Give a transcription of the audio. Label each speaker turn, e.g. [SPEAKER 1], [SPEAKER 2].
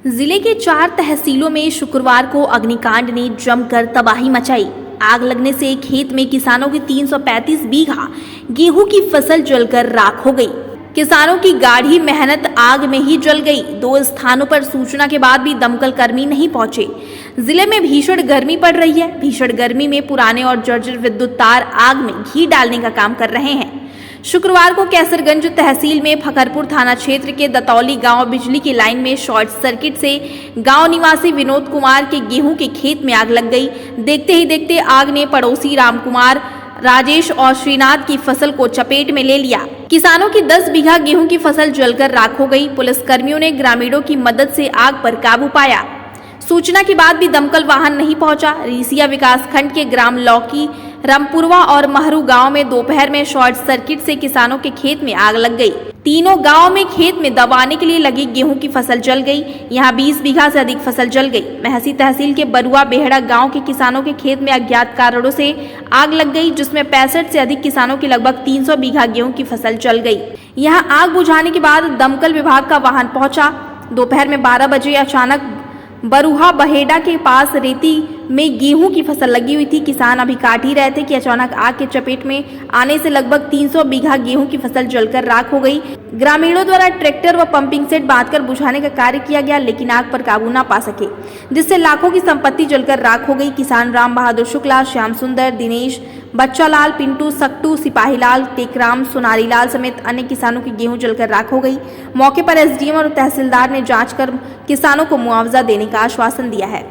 [SPEAKER 1] जिले के 4 तहसीलों में शुक्रवार को अग्निकांड ने जमकर तबाही मचाई। आग लगने से खेत में किसानों की 335 बीघा गेहूं की फसल जलकर राख हो गई। किसानों की गाढ़ी मेहनत आग में ही जल गई। 2 स्थानों पर सूचना के बाद भी दमकल कर्मी नहीं पहुंचे। जिले में भीषण गर्मी पड़ रही है। भीषण गर्मी में पुराने और जर्जर विद्युत तार आग में घी डालने का काम कर रहे हैं। शुक्रवार को कैसरगंज तहसील में फखरपुर थाना क्षेत्र के दतौली गांव बिजली की लाइन में शॉर्ट सर्किट से गांव निवासी विनोद कुमार के गेहूं के खेत में आग लग गई। देखते ही देखते आग ने पड़ोसी रामकुमार, राजेश और श्रीनाथ की फसल को चपेट में ले लिया। किसानों की 10 बीघा गेहूं की फसल जलकर राख हो गई। पुलिस कर्मियों ने ग्रामीणों की मदद से आग पर काबू पाया। सूचना के बाद भी दमकल वाहन नहीं पहुंचा। रीसिया विकासखंड के ग्राम लौकी, रामपुरवा और महरू गांव में दोपहर में शॉर्ट सर्किट से किसानों के खेत में आग लग गई। तीनों गांव में खेत में दबाने के लिए लगी गेहूं की फसल जल गई। यहां 20 बीघा से अधिक फसल जल गई। महसी तहसील के बरुआ बेहड़ा गांव के किसानों के खेत में अज्ञात कारणों से आग लग गई, जिसमें 65 से अधिक किसानों की लगभग 300 बीघा गेहूं की फसल जल गई। यहां आग बुझाने के बाद दमकल विभाग का वाहन पहुंचा। दोपहर में 12 बजे अचानक बरुहा बहेड़ा के पास रेती में गेहूं की फसल लगी हुई थी। किसान अभी काट ही रहे थे कि अचानक आग के चपेट में आने से लगभग 300 बीघा गेहूं की फसल जलकर राख हो गई। ग्रामीणों द्वारा ट्रैक्टर व पंपिंग सेट बांधकर बुझाने का कार्य किया गया, लेकिन आग पर काबू न पा सके, जिससे लाखों की संपत्ति जलकर राख हो गई। किसान राम बहादुर शुक्ला, श्याम सुंदर, दिनेश, बच्चा लाल, पिंटू, सक्टू, सिपाहीलाल, टेकराम, सोनारीलाल समेत अन्य किसानों की गेहूं जलकर राख हो गई। मौके पर एसडीएम और तहसीलदार ने जांच कर किसानों को मुआवजा देने का आश्वासन दिया है।